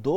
2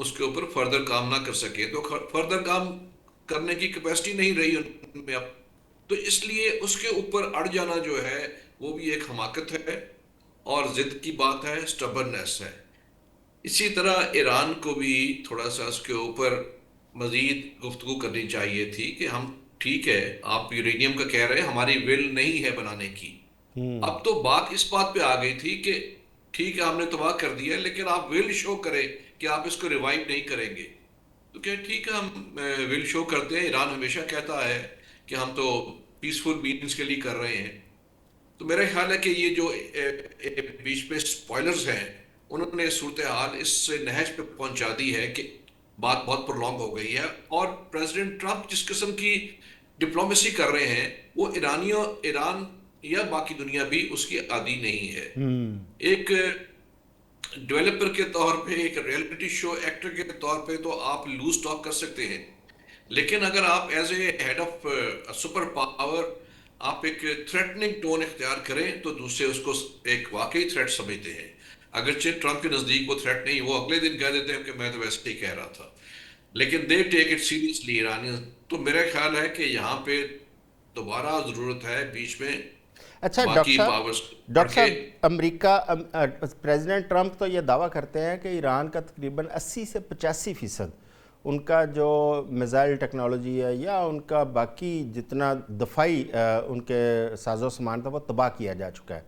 اس کے اوپر فردر کام نہ کر سکے، تو فردر کام کرنے کی کیپیسٹی نہیں رہی ان میں اب، تو اس لیے اس کے اوپر اڑ جانا جو ہے وہ بھی ایک حماقت ہے اور ضد کی بات ہے، سٹبرنیس ہے۔ اسی طرح ایران کو بھی تھوڑا سا اس کے اوپر مزید گفتگو کرنی چاہیے تھی کہ ہم ٹھیک ہے آپ یورینیم کا کہہ رہے ہیں، ہماری ول نہیں ہے بنانے کی، اب تو بات اس بات پہ آ گئی تھی کہ ٹھیک ہے ہم نے تباہ کر دیا لیکن آپ ول شو کریں کہ آپ اس کو ریوائیو نہیں کریں گے، تو کہ ٹھیک ہے ہم ول شو کرتے ہیں۔ ایران ہمیشہ کہتا ہے کہ ہم تو پیسفل مینس کے لیے کر رہے ہیں، تو میرا خیال ہے کہ یہ جو بیچ میں سپوائلرز ہیں انہوں نے صورتحال اس سے نہج پہ پہنچا دی ہے کہ بات بہت پرلونگ ہو گئی ہے، اور پریزیڈنٹ ٹرمپ جس قسم کی ڈپلومیسی کر رہے ہیں وہ ایران یا باقی دنیا بھی اس کی عادی نہیں ہے۔ ایک ڈیولپر کے طور پہ، ایک ریئلٹی شو ایکٹر کے طور پہ تو آپ لوز ٹاک کر سکتے ہیں، لیکن اگر آپ as a head of super power آپ ایک تھریٹننگ ٹون اختیار کریں تو دوسرے اس کو ایک واقعی تھریٹ سمجھتے ہیں، اگرچہ ٹرمپ کے نزدیک وہ تھریٹ نہیں، وہ اگلے دن کہہ دیتے ہیں کہ میں تو ویسے ہی کہہ رہا تھا، لیکن دے ٹیک اٹ سیریسلی ایرانی۔ تو میرا خیال ہے کہ یہاں پہ دوبارہ ضرورت ہے بیچ میں اچھا باقی پاورز ڈاکٹر بڑھ کے۔ صاحب، امریکہ پریزیڈنٹ ٹرمپ تو یہ دعویٰ کرتے ہیں کہ ایران کا تقریباً 80 سے 85% ان کا جو میزائل ٹیکنالوجی ہے یا ان کا باقی جتنا دفاعی ان کے ساز و سامان تھا وہ تباہ کیا جا چکا ہے،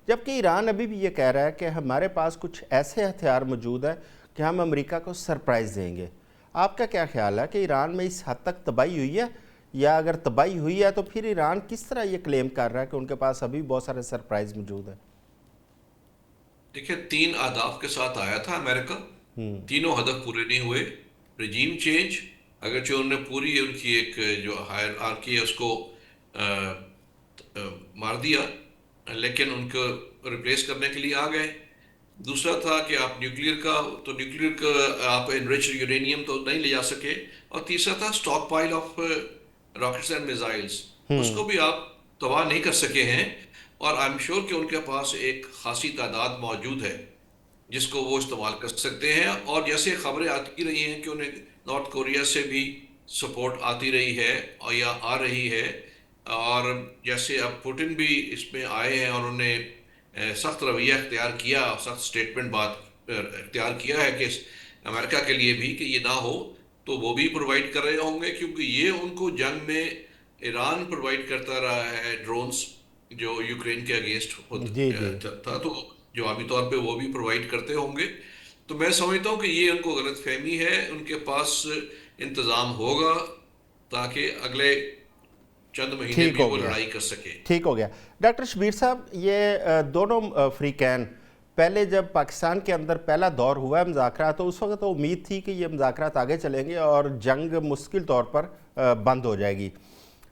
جبکہ ایران ابھی بھی یہ کہہ رہا ہے کہ ہمارے پاس کچھ ایسے ہتھیار موجود ہیں کہ ہم امریکہ کو سرپرائز دیں گے۔ آپ کا کیا خیال ہے کہ ایران میں اس حد تک تباہی ہوئی ہے، یا اگر تباہی ہوئی ہے تو پھر ایران کس طرح یہ کلیم کر رہا ہے کہ ان کے پاس ابھی بہت سارے سرپرائز موجود ہیں؟ دیکھیں 3 اہداف کے ساتھ آیا تھا امریکہ، تینوں ہدف پورے نہیں ہوئے۔ رجیم چینج، اگرچہ انہوں نے پوری ان کی ایک جو ہائرارکی ہے اس کو مار دیا، لیکن ان کو ریپلیس کرنے کے لیے آ گئے۔ دوسرا تھا کہ آپ نیوکلیر کا آپ انریچ یورینیم تو نہیں لے جا سکے، اور تیسرا تھا stockpile of rockets and missiles, اس کو بھی آپ تباہ نہیں کر سکے ہیں، اور آئی ایم شیور کہ ان کے پاس ایک خاصی تعداد موجود ہے جس کو وہ استعمال کر سکتے ہیں، اور جیسے خبریں آتی رہی ہیں کہ انہیں نارتھ کوریا سے بھی سپورٹ آتی رہی ہے اور یا آ رہی ہے، اور جیسے اب پوٹن بھی اس میں آئے ہیں اور انہوں نے سخت رویہ اختیار کیا، سخت سٹیٹمنٹ بات اختیار کیا ہے کہ امریکہ کے لیے بھی کہ یہ نہ ہو، تو وہ بھی پرووائڈ کر رہے ہوں گے، کیونکہ یہ ان کو جنگ میں ایران پرووائڈ کرتا رہا ہے ڈرونز جو یوکرین کے جی جی اگینسٹ تھا، تو جوابی طور پہ وہ بھی پرووائڈ کرتے ہوں گے۔ تو میں سمجھتا ہوں کہ یہ ان کو غلط فہمی ہے، ان کے پاس انتظام ہوگا تاکہ اگلے چند مہینے ٹھیک بھی ہو وہ گیا، لڑائی کر سکے۔ ٹھیک ہو گیا۔ ڈاکٹر شبیر صاحب، یہ دونوں فریقین پہلے جب پاکستان کے اندر پہلا دور ہوا ہے مذاکرات، تو اس وقت تو امید تھی کہ یہ مذاکرات آگے چلیں گے اور جنگ مستقل طور پر بند ہو جائے گی،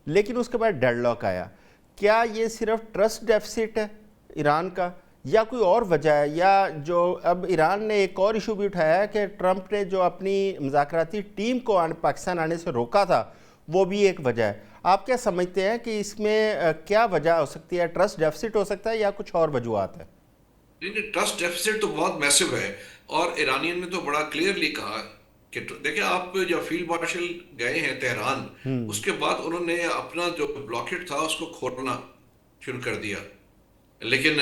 لیکن اس کے بعد ڈیڈ لاک آیا۔ کیا یہ صرف ٹرسٹ ڈیفیسٹ ہے ایران کا، یا کوئی اور وجہ ہے؟ یا جو اب ایران نے ایک اور ایشو بھی اٹھایا ہے کہ ٹرمپ نے جو اپنی مذاکراتی ٹیم کو پاکستان آنے سے روکا تھا، وہ بھی ایک وجہ ہے۔ آپ کیا سمجھتے ہیں کہ اس میں کیا وجہ ہو سکتی ہے؟ ٹرسٹ ڈیفیسٹ ہو سکتا ہے یا کچھ اور وجوہات ہیں؟ لیکن ٹرسٹ ڈیفیسٹ تو بہت میسو ہے، اور ایرانین نے تو بڑا کلیئرلی کہا کہ دیکھیں آپ جب فیلڈ مارشل گئے ہیں تہران، اس کے بعد انہوں نے اپنا جو بلاکٹ تھا اس کو کھولنا شروع کر دیا، لیکن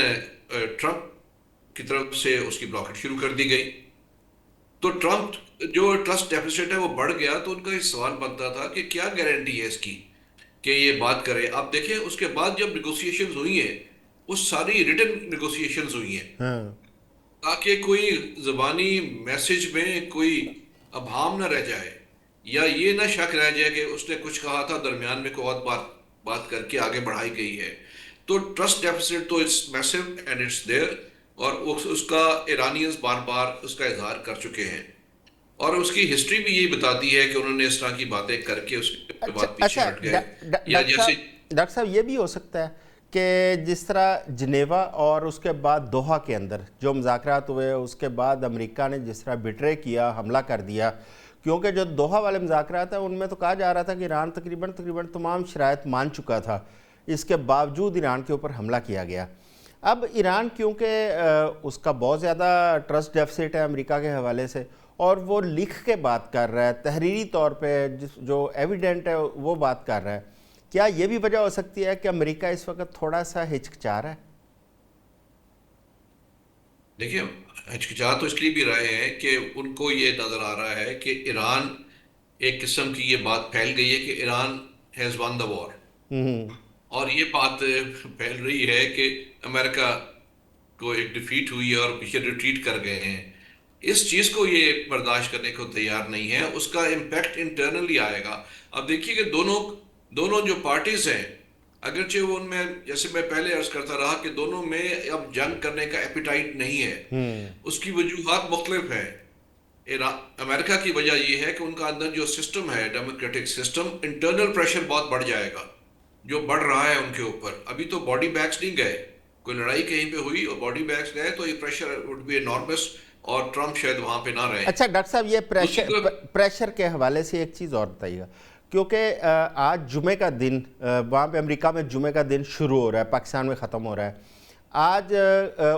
ٹرمپ کی طرف سے اس کی بلاکٹ شروع کر دی گئی، تو ٹرمپ جو ٹرسٹ ڈیفیسٹ ہے وہ بڑھ گیا، تو ان کا اس سوال بنتا تھا کہ کیا گارنٹی ہے اس کی کہ یہ بات کرے۔ آپ دیکھیں اس کے بعد جب نیگوسیشنز ہوئی ہیں وہ ساری ریٹن نیگوسیشنز ہوئی ہیں، ہاں تاکہ کوئی زبانی میسج میں کوئی ابہام نہ رہ جائے، یا یہ نہ شک رہ جائے کہ اس نے کچھ کہا تھا درمیان میں کوئی اور بات کر کے آگے بڑھائی گئی ہے۔ تو ٹرسٹ ڈیفیسٹ تو it's massive and it's there, اور اس کا ایرانینز بار بار اس کا اظہار کر چکے ہیں، اور اس کی ہسٹری بھی یہی بتاتی ہے کہ انہوں نے اس طرح کی باتیں کر کے اس کے اچھا بعد پیچھے اچھا ہٹ گئے، یا جیسے ڈاکٹر صاحب یہ بھی ہو سکتا ہے کہ جس طرح جنیوا اور اس کے بعد دوحہ کے اندر جو مذاکرات ہوئے، اس کے بعد امریکہ نے جس طرح بٹرے کیا، حملہ کر دیا، کیونکہ جو دوحہ والے مذاکرات ہیں ان میں تو کہا جا رہا تھا کہ ایران تقریباً تمام شرائط مان چکا تھا، اس کے باوجود ایران کے اوپر حملہ کیا گیا۔ اب ایران کیونکہ اس کا بہت زیادہ ٹرسٹ ڈیفیسٹ ہے امریکہ کے حوالے سے، اور وہ لکھ کے بات کر رہا ہے، تحریری طور پہ جو ایویڈنٹ ہے وہ بات کر رہا ہے، کیا یہ بھی وجہ ہو سکتی ہے کہ امریکہ اس وقت تھوڑا سا ہچکچا رہا ہے؟ دیکھیں، ہچکچا تو اس لیے بھی رہے ہیں کہ ان کو یہ نظر آ رہا ہے کہ ایران، ایک قسم کی یہ بات پھیل گئی ہے کہ ایران ہیز ون دا وار، اور یہ بات پھیل رہی ہے کہ امریکہ کو ایک ڈیفیٹ ہوئی ہے اور پیچھے ریٹریٹ کر گئے ہیں. اس چیز کو یہ برداشت کرنے کو تیار نہیں ہے. اس کا امپیکٹ انٹرنلی آئے گا. اب دیکھیے کہ دونوں جو پارٹیز ہیں، اگرچہ وہ ان میں، جیسے میں پہلے عرض کرتا رہا کہ دونوں میں اب جنگ کرنے کا ایپیٹائٹ نہیں ہے. اس کی وجوہات مختلف ہیں. امریکہ کی وجہ یہ ہے کہ ان کا اندر جو سسٹم ہے، ڈیموکریٹک سسٹم، انٹرنل پریشر بہت بڑھ جائے گا جو بڑھ رہا ہے ان کے اوپر. ابھی تو باڈی بیگز نہیں گئے، کوئی لڑائی کہیں پہ ہوئی اور باڈی بیگز گئے تو یہ پریشر وڈ بی انارمس، اور ٹرمپ شاید وہاں پہ نہ رہے. اچھا ڈاکٹر صاحب، یہ پریشر کے حوالے سے ایک چیز اور بتائیے گا، کیونکہ آج جمعے کا دن، وہاں پہ امریکہ میں جمعے کا دن شروع ہو رہا ہے، پاکستان میں ختم ہو رہا ہے. آج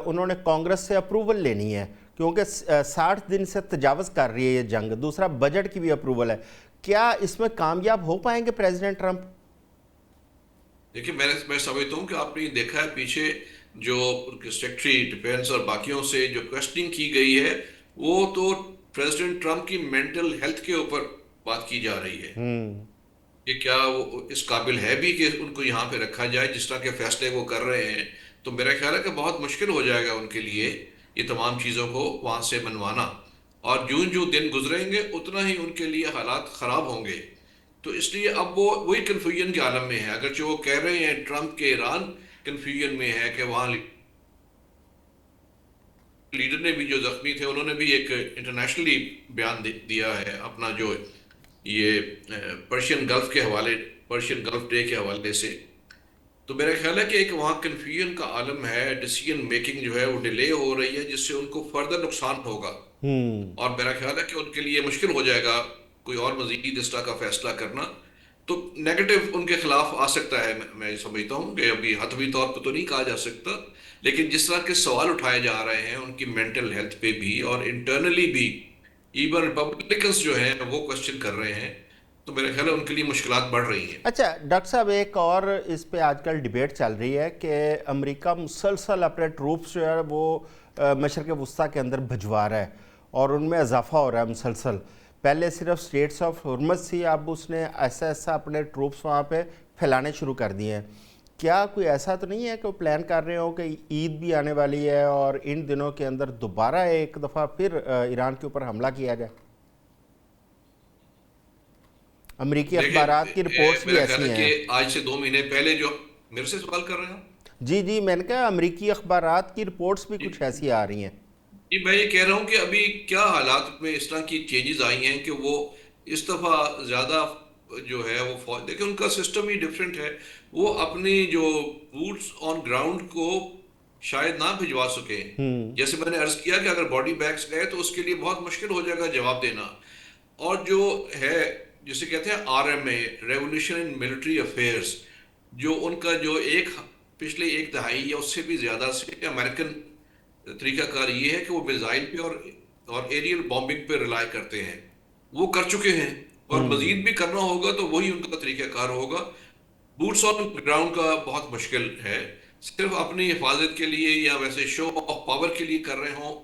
انہوں نے کانگریس سے اپروول لینی ہے کیونکہ 60 دن سے تجاوز کر رہی ہے یہ جنگ. دوسرا بجٹ کی بھی اپروول ہے. کیا اس میں کامیاب ہو پائیں گے پریزیڈنٹ ٹرمپ؟ دیکھیں، میں سمجھتا ہوں کہ آپ نے دیکھا ہے پیچھے جو سیکرٹری ڈیفینس اور باقیوں سے جو کویسچننگ کی گئی ہے، وہ تو پریزیڈنٹ ٹرمپ کی مینٹل ہیلتھ کے اوپر بات کی جا رہی ہے کہ کیا وہ اس قابل ہے بھی کہ ان کو یہاں پہ رکھا جائے. جس طرح کے فیصلے وہ کر رہے ہیں تو میرا خیال ہے کہ بہت مشکل ہو جائے گا ان کے لیے یہ تمام چیزوں کو وہاں سے منوانا. اور جو دن گزریں گے اتنا ہی ان کے لیے حالات خراب ہوں گے. تو اس لیے اب وہ وہی کنفیوژن کے عالم میں ہے. اگرچہ وہ کہہ رہے ہیں ٹرمپ کے ایران کنفیوژن میں ہے کہ وہاں لیڈر نے بھی جو زخمی تھے انہوں نے بھی ایک انٹرنیشنلی بیان دیا ہے اپنا، جو یہ پرشین گلف ڈے کے حوالے سے. تو میرا خیال ہے کہ ایک وہاں کنفیوژن کا عالم ہے. ڈیسیژن میکنگ جو ہے وہ ڈیلے ہو رہی ہے، جس سے ان کو فردر نقصان ہوگا. اور میرا خیال ہے کہ ان کے لیے مشکل ہو جائے گا کوئی اور مزید اس طرح کا فیصلہ کرنا. تو نیگیٹو ان کے خلاف آ سکتا ہے. میں سمجھتا ہوں کہ ابھی حتمی طور پہ تو نہیں کہا جا سکتا، لیکن جس طرح کے سوال اٹھائے جا رہے ہیں ان کی مینٹل ہیلتھ پہ بھی اور انٹرنلی بھی، ایون ریپبلکنز جو ہیں وہ کوشچن کر رہے ہیں، تو میرے خیال ہے ان کے لیے مشکلات بڑھ رہی ہیں. اچھا ڈاکٹر صاحب، ایک اور اس پہ آج کل ڈیبیٹ چل رہی ہے کہ امریکہ مسلسل اپنے ٹروپس جو ہے وہ مشرق وسطیٰ کے اندر بھجوا رہا ہے اور ان میں اضافہ ہو رہا ہے مسلسل. پہلے صرف اسٹیٹس آف ہرمز تھی، اب اس نے ایسا اپنے ٹروپس وہاں پہ پھیلانے شروع کر دیے ہیں. کیا کوئی ایسا تو نہیں ہے کہ وہ پلان کر رہے ہوں کہ عید بھی آنے والی ہے اور ان دنوں کے اندر دوبارہ ایک دفعہ پھر ایران کے اوپر حملہ کیا جائے؟ امریکی اخبارات کی رپورٹس بھی میرا خیال ایسی ہے ہیں. کہ آج سے 2 مہینے پہلے جو میرے سے سوال کر رہے ہیں، جی میں نے کہا امریکی اخبارات کی رپورٹس بھی کچھ ایسی آ رہی ہیں. جی میں یہ کہہ رہا ہوں کہ ابھی کیا حالات میں اس طرح کی چینجز آئی ہیں کہ وہ اس دفعہ زیادہ جو ہے وہ فوج، دیکھیں ان کا سسٹم ہی ڈفرینٹ ہے. وہ اپنی جو بوٹس آن گراؤنڈ کو شاید نہ بھجوا سکے. جیسے میں نے عرض کیا کہ اگر باڈی بیگز گئے تو اس کے لیے بہت مشکل ہو جائے گا جواب دینا. اور جو ہے جسے کہتے ہیں RMA، revolution in military affairs, جو ان کا جو پچھلے ایک دہائی یا اس سے بھی زیادہ سے امریکن طریقہ کار یہ ہے کہ وہ میزائل پہ اور ایریل بامبنگ پہ ریلائی کرتے ہیں. وہ کر چکے ہیں اور مزید بھی کرنا ہوگا تو وہی ان کا طریقہ کار ہوگا. بوٹس آن گراؤنڈ کا بہت مشکل ہے. صرف اپنی حفاظت کے لیے یا ویسے شو آف پاور کے لیے کر رہے ہوں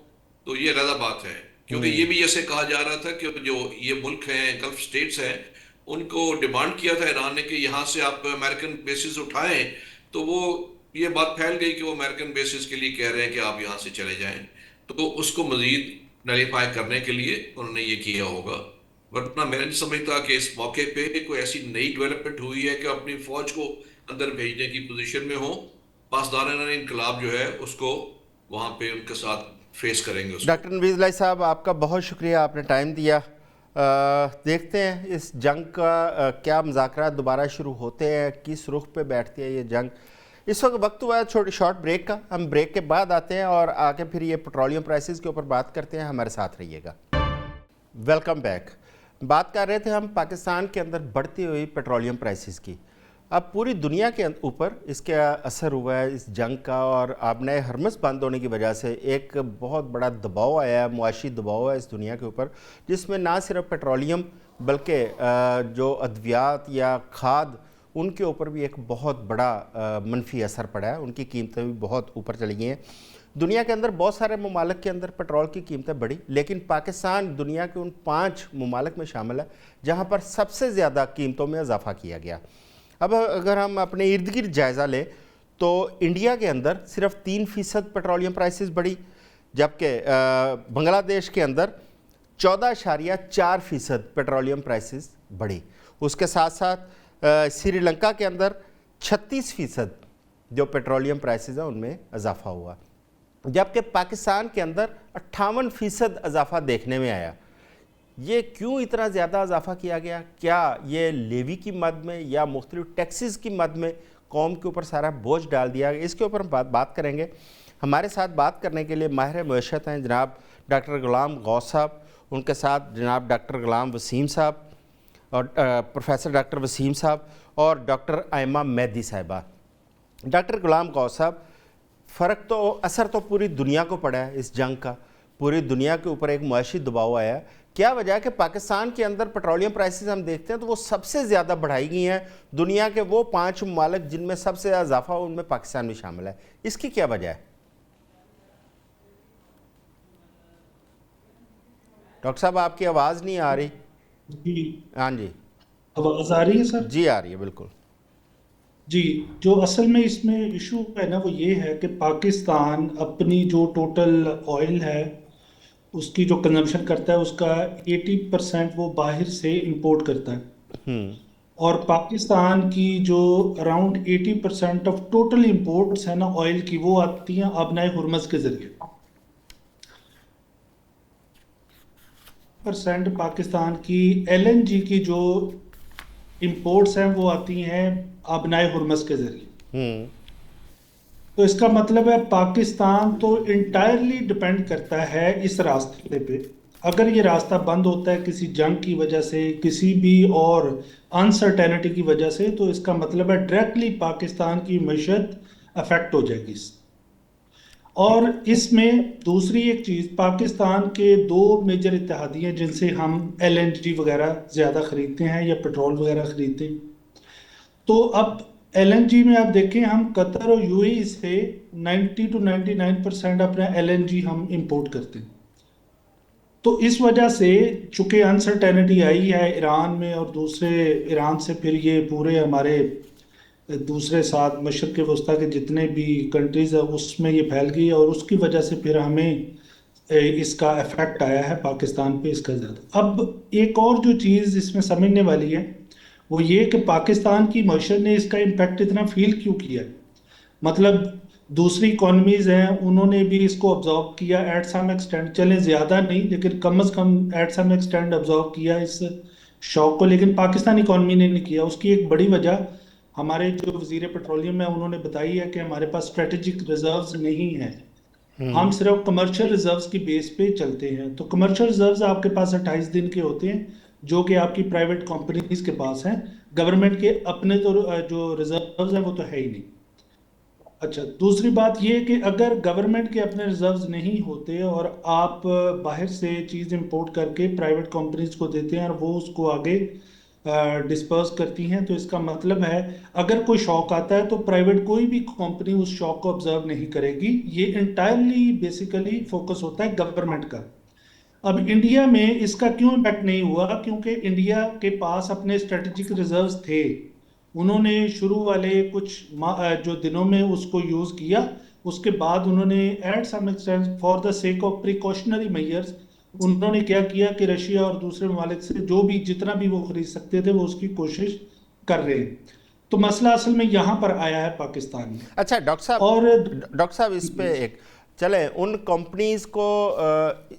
تو یہ علیحدہ بات ہے. کیونکہ یہ بھی جیسے کہا جا رہا تھا کہ جو یہ ملک ہیں، گلف سٹیٹس ہیں، ان کو ڈیمانڈ کیا تھا ایران نے کہ یہاں سے آپ امریکن بیسز اٹھائیں، تو وہ یہ بات پھیل گئی کہ وہ امریکن بیسز کے لیے کہہ رہے ہیں کہ آپ یہاں سے چلے جائیں. تو اس کو مزید نلیفائی کرنے کے لیے انہوں نے یہ کیا ہوگا. ورنہ میں نہیں سمجھتا کہ اس موقع پہ کوئی ایسی نئی ڈیولپمنٹ ہوئی ہے کہ اپنی فوج کو اندر بھیجنے کی پوزیشن میں ہو. پاسدارانہ انقلاب جو ہے اس کو وہاں پہ ان کے ساتھ فیس کریں گے. ڈاکٹر نویز الہی صاحب، آپ کا بہت شکریہ، آپ نے ٹائم دیا. دیکھتے ہیں اس جنگ کا کیا مذاکرات دوبارہ شروع ہوتے ہیں، کس رخ پہ بیٹھتی ہے یہ جنگ. اس وقت ہوا ہے چھوٹی شارٹ بریک کا. ہم بریک کے بعد آتے ہیں اور آ کے پھر یہ پیٹرولیم پرائسز کے اوپر بات کرتے ہیں. ہمارے ساتھ رہیے گا. Welcome back. بات کر رہے تھے ہم پاکستان کے اندر بڑھتی ہوئی پیٹرولیم پرائسز کی. اب پوری دنیا کے اوپر اس کا اثر ہوا ہے اس جنگ کا، اور آبنائے ہرمز بند ہونے کی وجہ سے ایک بہت بڑا دباؤ آیا ہے، معاشی دباؤ ہے اس دنیا کے اوپر، جس میں نہ صرف پیٹرولیم بلکہ جو ادویات یا کھاد ان کے اوپر بھی ایک بہت بڑا منفی اثر پڑا ہے، ان کی قیمتیں بھی بہت اوپر چلی گئی ہیں۔ دنیا کے اندر بہت سارے ممالک کے اندر پیٹرول کی قیمتیں بڑھی، لیکن پاکستان دنیا کے ان 5 ممالک میں شامل ہے جہاں پر سب سے زیادہ قیمتوں میں اضافہ کیا گیا۔ اب اگر ہم اپنے ارد گرد جائزہ لیں تو انڈیا کے اندر صرف 3% پیٹرولیم پرائسز بڑھی، جبکہ بنگلہ دیش کے اندر 14.4% پیٹرولیم پرائسز بڑھی۔ اس کے ساتھ ساتھ سری لنکا کے اندر 36% جو پیٹرولیم پرائسز ہیں ان میں اضافہ ہوا، جبکہ پاکستان کے اندر 58% اضافہ دیکھنے میں آیا۔ یہ کیوں اتنا زیادہ اضافہ کیا گیا؟ کیا یہ لیوی کی مد میں یا مختلف ٹیکسز کی مد میں قوم کے اوپر سارا بوجھ ڈال دیا گیا؟ اس کے اوپر ہم بات کریں گے۔ ہمارے ساتھ بات کرنے کے لیے ماہر معیشت ہیں جناب ڈاکٹر غلام غوث صاحب، ان کے ساتھ جناب ڈاکٹر غلام وسیم صاحب اور پروفیسر ڈاکٹر وسیم صاحب اور ڈاکٹر آئمہ مہدی صاحبہ۔ ڈاکٹر غلام غوث صاحب، اثر تو پوری دنیا کو پڑا ہے اس جنگ کا، پوری دنیا کے اوپر ایک معاشی دباؤ آیا ہے۔ کیا وجہ ہے کہ پاکستان کے اندر پیٹرولیم پرائسز ہم دیکھتے ہیں تو وہ سب سے زیادہ بڑھائی گئی ہیں؟ دنیا کے وہ 5 ممالک جن میں سب سے زیادہ اضافہ ہو ان میں پاکستان بھی شامل ہے، اس کی کیا وجہ ہے؟ ڈاکٹر صاحب آپ کی آواز نہیں آ رہی۔ جی ہاں جی آواز آ رہی ہے سر؟ جی آ رہی ہے بالکل۔ جی، جو اصل میں اس میں ایشو ہے نا وہ یہ ہے کہ پاکستان اپنی جو ٹوٹل آئل ہے اس کی جو کنزمپشن کرتا ہے اس کا 80% وہ باہر سے امپورٹ کرتا ہے، اور پاکستان کی جو اراؤنڈ 80% آف ٹوٹل امپورٹس ہیں نا آئل کی، وہ آتی ہیں آبنائے ہرمز کے ذریعے۔ پرسینٹ پاکستان کی ایل این جی کی جو امپورٹس ہیں وہ آتی ہیں آبنائے ہرمز کے ذریعے۔ تو اس کا مطلب ہے پاکستان تو انٹائرلی ڈپینڈ کرتا ہے اس راستے پہ۔ اگر یہ راستہ بند ہوتا ہے کسی جنگ کی وجہ سے، کسی بھی اور انسرٹینٹی کی وجہ سے، تو اس کا مطلب ہے ڈائریکٹلی پاکستان کی معیشت افیکٹ ہو جائے گی۔ اور اس میں دوسری ایک چیز، پاکستان کے 2 میجر اتحادی ہیں جن سے ہم ایل این جی وغیرہ زیادہ خریدتے ہیں یا پیٹرول وغیرہ خریدتے ہیں۔ تو اب ایل این جی میں آپ دیکھیں، ہم قطر اور یو اے ای سے 90 to 99% اپنا ایل این جی ہم امپورٹ کرتے ہیں۔ تو اس وجہ سے چونکہ انسرٹینٹی آئی ہے ایران میں، اور دوسرے ایران سے پھر یہ پورے ہمارے دوسرے ساتھ مشرق وسطیٰ کے جتنے بھی کنٹریز ہیں اس میں یہ پھیل گئی، اور اس کی وجہ سے پھر ہمیں اس کا ایفیکٹ آیا ہے پاکستان پہ اس کا زیادہ۔ اب ایک اور جو چیز اس میں سمجھنے والی ہے وہ یہ کہ پاکستان کی معیشت نے اس کا امپیکٹ اتنا فیل کیوں کیا ہے؟ مطلب دوسری اکانومیز ہیں انہوں نے بھی اس کو ابزارو کیا ایٹ سم ایکسٹینڈ، چلیں زیادہ نہیں لیکن کم از کم ایٹ سم ایکسٹینڈ ابزارو کیا اس شوق کو، لیکن پاکستانی اکانومی نے نہیں کیا۔ اس کی ایک بڑی وجہ ہمارے جو وزیر پیٹرولیم ہے انہوں نے بتائی ہے کہ ہمارے پاس اسٹریٹجک ریزروز نہیں ہیں، ہم صرف کمرشل ریزروز کی بیس پہ چلتے ہیں۔ تو کمرشل ریزروز آپ کے پاس 28 دن کے ہوتے ہیں جو کہ آپ کی پرائیویٹ کمپنیز کے پاس ہیں، گورنمنٹ کے اپنے تو جو ریزروز ہیں وہ تو ہے ہی نہیں۔ اچھا، دوسری بات یہ کہ اگر گورنمنٹ کے اپنے ریزروز نہیں ہوتے اور آپ باہر سے چیز امپورٹ کر کے پرائیویٹ کمپنیز کو دیتے ہیں اور وہ اس کو آگے ڈسپرس کرتی ہیں، تو اس کا مطلب ہے اگر کوئی شوق آتا ہے تو پرائیویٹ کوئی بھی کمپنی اس شوق کو آبزرو نہیں کرے گی۔ یہ انٹائرلی بیسیکلی فوکس ہوتا ہے گورنمنٹ کا۔ اب انڈیا میں اس کا کیوں امپیکٹ نہیں ہوا؟ کیونکہ انڈیا کے پاس اپنے اسٹریٹجک ریزروز تھے، انہوں نے شروع والے کچھ جو دنوں میں اس کو یوز کیا، اس کے بعد انہوں نے at some extent for the sake of precautionary measures انہوں نے کیا کیا کہ رشیا اور دوسرے ممالک سے جو بھی جتنا بھی وہ خرید سکتے تھے وہ اس کی کوشش کر رہے ہیں۔ تو مسئلہ اصل میں یہاں پر آیا ہے پاکستان میں۔ اچھا ڈاکٹر صاحب اس پہ ایک چلیں، ان کمپنیز کو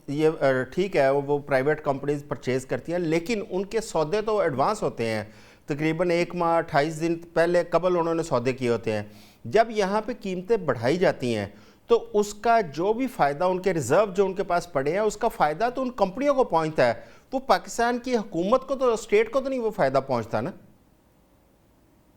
یہ ٹھیک ہے وہ پرائیویٹ کمپنیز پرچیز کرتی ہیں، لیکن ان کے سودے تو ایڈوانس ہوتے ہیں، تقریباً 1 ماہ 28 دن پہلے قبل انہوں نے سودے کیے ہوتے ہیں۔ جب یہاں پہ قیمتیں بڑھائی جاتی ہیں تو اس کا جو بھی فائدہ ان کے ریزرو جو ان کے پاس پڑے ہیں اس کا فائدہ تو ان کمپنیوں کو پہنچتا ہے، وہ پاکستان کی حکومت کو تو اسٹیٹ کو تو نہیں وہ فائدہ پہنچتا نا؟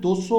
200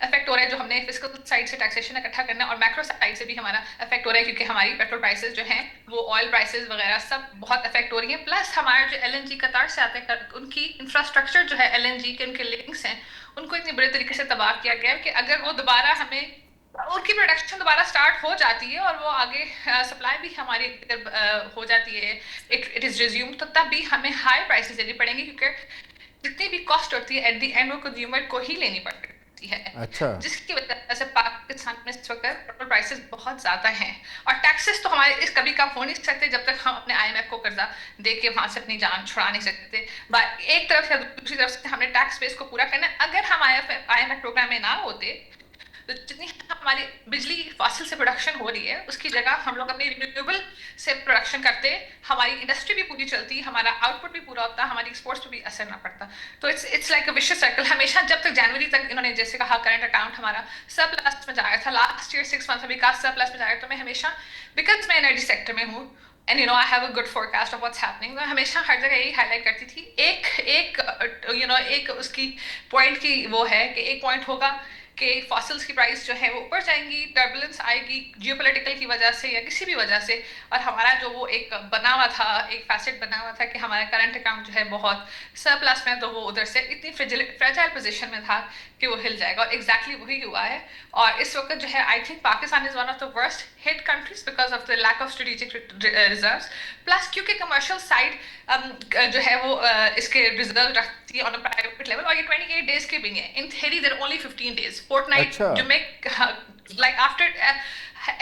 افیکٹ ہو رہا ہے, جو ہم نے فسکل سائڈ سے ٹیکسیشن اکٹھا کرنا ہے, اور میکرو سائڈ سے بھی ہمارا افیکٹ ہو رہا ہے, کیونکہ ہماری پیٹرول پرائسز جو ہیں وہ آئل پرائسز وغیرہ سب بہت افیکٹ ہو رہی ہیں. پلس ہمارے جو LNG قطار سے آتے ہیں, ان کی انفراسٹرکچر جو ہے LNG کے, ان کے لنکس ہیں, ان کو اتنی بڑے طریقے سے تباہ کیا گیا ہے کہ اگر وہ دوبارہ ہمیں ان کی پروڈکشن دوبارہ سٹارٹ ہو جاتی ہے اور وہ آگے سپلائی بھی ہماری ہو جاتی ہے, اٹ از ریزیوم, تو تب بھی ہمیں ہائی پرائسز دینی پڑیں گی, کیونکہ جتنی بھی کاسٹ ہوتی ہے ایٹ دی اینڈ وہ کنزیومر کو ہی لینی پڑتی ہے. اچھا, جس کی وجہ سے پاکستان میں اس وقت پیٹرول پرائسز بہت زیادہ ہیں, اور ٹیکسز تو ہمارے اس کبھی کم ہو نہیں سکتے جب تک ہم اپنے IMF کو قرضہ دے کے وہاں سے اپنی جان چھڑا نہیں سکتے. ایک طرف یا دوسری طرف سے ہم نے ٹیکس بیس کو پورا کرنا ہے. اگر ہم IMF پروگرام میں نہ ہوتے تو جتنی ہماری بجلی فاسل سے پروڈکشن ہو رہی ہے اس کی جگہ ہم لوگ اپنی رینیویبل سے پروڈکشن کرتے, ہماری انڈسٹری بھی پوری چلتی, ہمارا آؤٹ پٹ بھی پورا ہوتا, ہماری ایکسپورٹس پہ بھی اثر نہ پڑتا. تو it's like a vicious circle. ہمیشہ جب تک جنوری تک انہوں نے جیسے کہا کرنٹ اکاؤنٹ ہمارا سرپلس میں جا رہا تھا, لاسٹ ایئر 6 months ابھی کا سرپلس میں جا رہا ہے, تو میں ہمیشہ بیکاز میں انرجی سیکٹر میں ہوں and you know I have a good forecast of what's happening, میں ہمیشہ ہر جگہ یہی ہائی لائٹ کرتی تھی. ایک اس کی پوائنٹ کی وہ ہے کہ ایک پوائنٹ ہوگا کہ فاسلس کی پرائس جو ہے وہ اوپر جائیں گی, ٹربولنس آئے گی جیو پولیٹیکل کی وجہ سے یا کسی بھی وجہ سے, اور ہمارا جو وہ ایک بنا ہوا تھا, ایک فیسٹ بنا ہوا تھا کہ ہمارا کرنٹ اکاؤنٹ جو ہے بہت سرپلس میں, تو وہ ادھر سے اتنی فریجائل پوزیشن میں تھا کہ وہ ہل جائے گا, اور ایگزیکٹلی وہی ہوا ہے. اور اس وقت جو ہے I think Pakistan is one of the worst hit countries because of the lack of strategic reserves, plus کیونکہ کمرشل سائڈ جو ہے وہ اس کے ریزرو رکھتی ہے آن اے پرائیویٹ لیول, اور یہ 28 days کے بھی نہیں ہے. ان تھیوری دیر اونلی 15 days fortnight جو میں like after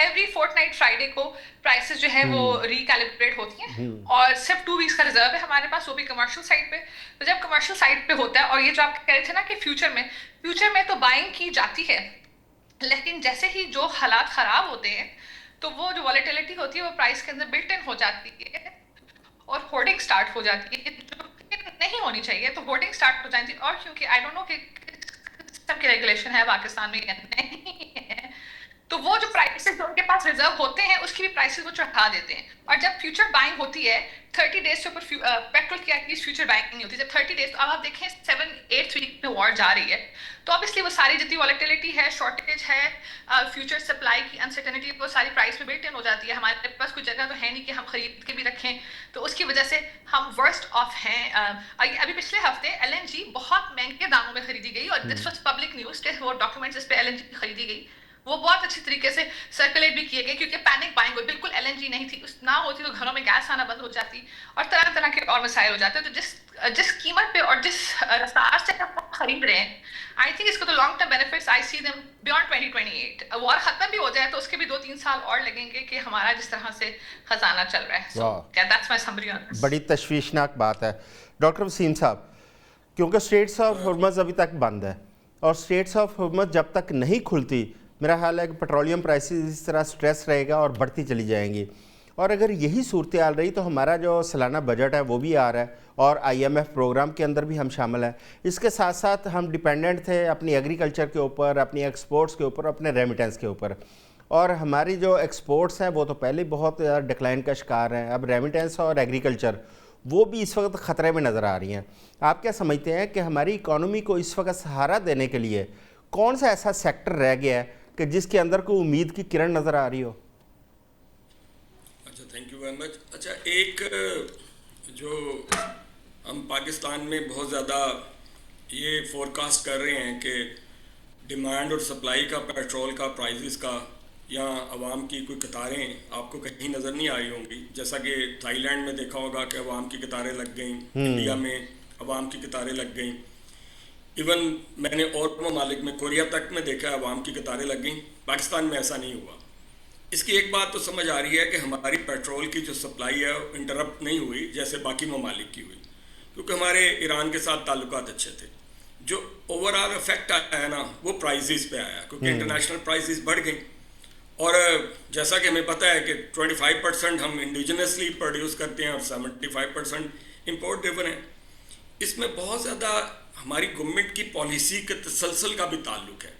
every fortnight Friday کو prices جو ہے وہ ریکیلیبریٹ ہوتی ہیں, اور صرف 2 weeks کا ریزرو ہے ہمارے پاس, وہ بھی کمرشل سائڈ پہ. تو جب کمرشل سائڈ پہ ہوتا ہے, اور یہ جو آپ کہہ رہے تھے نا کہ فیوچر میں تو بائنگ کی جاتی ہے, لیکن جیسے ہی جو حالات خراب ہوتے ہیں تو وہ جو والیٹیلٹی ہوتی ہے وہ پرائس کے اندر بلٹ ان ہو جاتی ہے اور ہورڈنگ سٹارٹ ہو جاتی ہے, جو نہیں ہونی چاہیے. تو ہورڈنگ سٹارٹ ہو جاتی ہے, اور کیونکہ آئی ڈونٹ نو کہ سب کی ریگولیشن ہے پاکستان میں یا نہیں ہے, تو وہ جو پرائسز جو ان کے پاس ریزرو ہوتے ہیں اس کی بھی پرائسز وہ چڑھا دیتے ہیں. اور جب فیوچر بائنگ ہوتی ہے 30 days سے اوپر پیٹرول کی ایٹ لیسٹ فیوچر بائنگ نہیں ہوتی, جب 30 days, تو اب آپ دیکھیں 7-8 week میں وار جا رہی ہے, تو obviously وہ ساری جتنی والیٹیلٹی ہے, شارٹیج ہے, فیوچر سپلائی کی انسرٹنٹی, وہ ساری پرائس میں بلٹ ان ہو جاتی ہے. ہمارے پاس کوئی جگہ تو ہے نہیں کہ ہم خرید کے بھی رکھیں, تو اس کی وجہ سے ہم ورسٹ آف ہیں. ابھی پچھلے ہفتے LNG بہت مہنگے داموں میں خریدی گئی, اور دس واز پبلک نیوز کہ وہ ڈاکیومنٹس اس پہ LNG کی خریدی گئی, وہ بہت اچھی طریقے سے سرکولیٹ بھی کیے گئے, کیونکہ پینک بائنگ ہوئی, بالکل LNG نہیں تھی, اس نہ ہوتی تو گھروں میں گیس آنا بند ہو جاتی, اور طرح طرح کے اور مسائل ہو جاتے. تو جس قیمت پہ اور جس رفتار سے ہم خرید رہے ہیں, آئی تھنک اس کو تو لانگ ٹرم بینیفٹس آئی سی دیم بیونڈ 2028. وار ختم بھی ہو جائے تو اس کے بھی 2-3 سال اور لگیں گے کہ ہمارا جس طرح سے خزانہ چل رہا ہے. سو دیٹس مائی سمری آن دس. بڑی تشویشناک بات ہے. ڈاکٹر وسیم صاحب, کیونکہ اسٹریٹس آف ہرمز ابھی تک بند ہے, اور اسٹریٹس آف ہرمز جب تک نہیں کھلتی, میرا خیال ہے کہ پیٹرولیم پرائسز اس طرح سٹریس رہے گا اور بڑھتی چلی جائیں گی. اور اگر یہی صورتحال رہی تو ہمارا جو سالانہ بجٹ ہے وہ بھی آ رہا ہے, اور IMF پروگرام کے اندر بھی ہم شامل ہیں. اس کے ساتھ ساتھ ہم ڈیپینڈنٹ تھے اپنی ایگریکلچر کے اوپر, اپنی ایکسپورٹس کے اوپر, اپنے ریمیٹنس کے اوپر, اور ہماری جو ایکسپورٹس ہیں وہ تو پہلے بہت ڈکلائن کا شکار ہیں. اب ریمیٹنس اور ایگریکلچر وہ بھی اس وقت خطرے میں نظر آ رہی ہیں. آپ کیا سمجھتے ہیں کہ ہماری اکانومی کو اس وقت سہارا دینے کے لیے کون سا ایسا سیکٹر رہ گیا ہے کہ جس کے اندر کوئی امید کی کرن نظر آ رہی ہو؟ اچھا, تھینک یو ویری مچ. اچھا, ایک جو ہم پاکستان میں بہت زیادہ یہ فور کاسٹ کر رہے ہیں کہ ڈیمانڈ اور سپلائی کا, پیٹرول کا, پرائزز کا, یا عوام کی کوئی قطاریں آپ کو کہیں نظر نہیں آ رہی ہوں گی. جیسا کہ تھائی لینڈ میں دیکھا ہوگا کہ عوام کی قطاریں لگ گئیں, انڈیا میں عوام کی قطاریں لگ گئیں, ایون میں نے اور ممالک میں, کوریا تک میں دیکھا ہے عوام کی قطاریں لگ گئیں. پاکستان میں ایسا نہیں ہوا. اس کی ایک بات تو سمجھ آ رہی ہے کہ ہماری پیٹرول کی جو سپلائی ہے انٹرپٹ نہیں ہوئی جیسے باقی ممالک کی ہوئی, کیونکہ ہمارے ایران کے ساتھ تعلقات اچھے تھے. جو اوور آل افیکٹ آیا ہے نا وہ پرائزز پہ آیا, کیونکہ انٹرنیشنل پرائزز بڑھ گئیں, اور جیسا کہ ہمیں پتہ ہے کہ 25% ہم انڈیجنسلی پروڈیوس کرتے ہیں اور 75% امپورٹ ڈریون ہے. اس میں بہت زیادہ ہماری گورنمنٹ کی پالیسی کے تسلسل کا بھی تعلق ہے.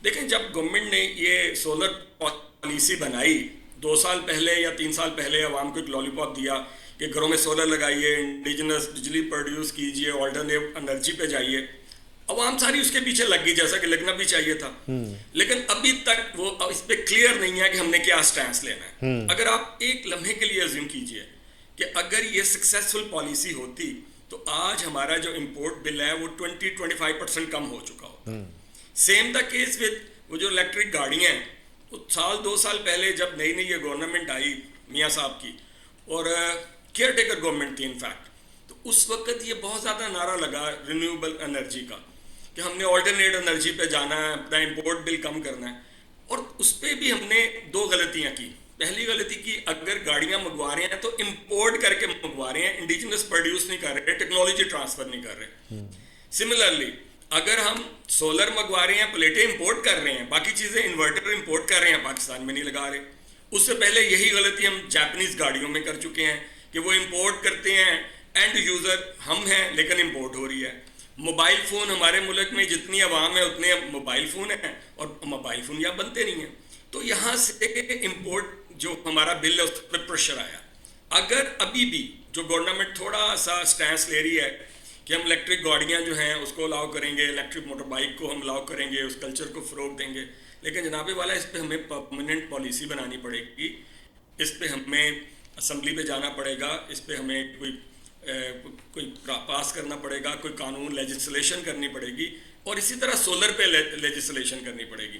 دیکھیں, جب گورنمنٹ نے یہ سولر پالیسی بنائی 2 سال پہلے یا 3 سال پہلے, عوام کو ایک لالی پاپ دیا کہ گھروں میں سولر لگائیے, انڈیجنس بجلی پروڈیوس کیجیے, آلٹرنیٹیو انرجی پہ جائیے. عوام ساری اس کے پیچھے لگ گئی جیسا کہ لگنا بھی چاہیے تھا، لیکن ابھی تک وہ اس پہ کلیئر نہیں ہے کہ ہم نے کیا سٹینس لینا ہے. اگر آپ ایک لمحے کے لیے ازیوم کیجئے کہ اگر یہ سکسیسفل پالیسی ہوتی تو آج ہمارا جو امپورٹ بل ہے وہ 20-25% کم ہو چکا ہوتا. سیم دا کیس ود وہ جو الیکٹرک گاڑیاں ہیں، وہ سال 2 سال پہلے جب نئی نئی یہ گورنمنٹ آئی میاں صاحب کی، اور کیئر ٹیکر گورنمنٹ تھی انفیکٹ، تو اس وقت یہ بہت زیادہ نعرہ لگا رینیویبل انرجی کا کہ ہم نے آلٹرنیٹ انرجی پہ جانا ہے، اپنا امپورٹ بل کم کرنا ہے. اور اس پہ بھی ہم نے 2 غلطیاں کی. پہلی غلطی کی، اگر گاڑیاں منگوا رہے ہیں تو امپورٹ کر کے منگوا رہے ہیں، انڈیجنس پروڈیوس نہیں کر رہے، ٹیکنالوجی ٹرانسفر نہیں کر رہے. سملرلی اگر ہم سولر منگوا رہے ہیں، پلیٹیں امپورٹ کر رہے ہیں، باقی چیزیں انورٹر امپورٹ کر رہے ہیں، پاکستان میں نہیں لگا رہے. اس سے پہلے یہی غلطی ہم جاپنیز گاڑیوں میں کر چکے ہیں کہ وہ امپورٹ کرتے ہیں، اینڈ یوزر ہم ہیں لیکن امپورٹ ہو رہی ہے. موبائل فون ہمارے ملک میں جتنی عوام ہے اتنے موبائل فون ہیں، اور موبائل فون یہاں بنتے نہیں ہیں. تو یہاں سے امپورٹ جو ہمارا بل ہے اس پہ پریشر آیا. اگر ابھی بھی جو گورنمنٹ تھوڑا سا سٹینس لے رہی ہے کہ ہم الیکٹرک گاڑیاں جو ہیں اس کو الاؤ کریں گے، الیکٹرک موٹر بائک کو ہم الاؤ کریں گے، اس کلچر کو فروغ دیں گے، لیکن جناب والا اس پہ ہمیں پرماننٹ پالیسی بنانی پڑے گی. اس پہ ہمیں اسمبلی پہ جانا پڑے گا، اس پہ ہمیں کوئی پاس کرنا پڑے گا، کوئی قانون لیجسلیشن کرنی پڑے گی، اور اسی طرح سولر پہ لیجسلیشن کرنی پڑے گی.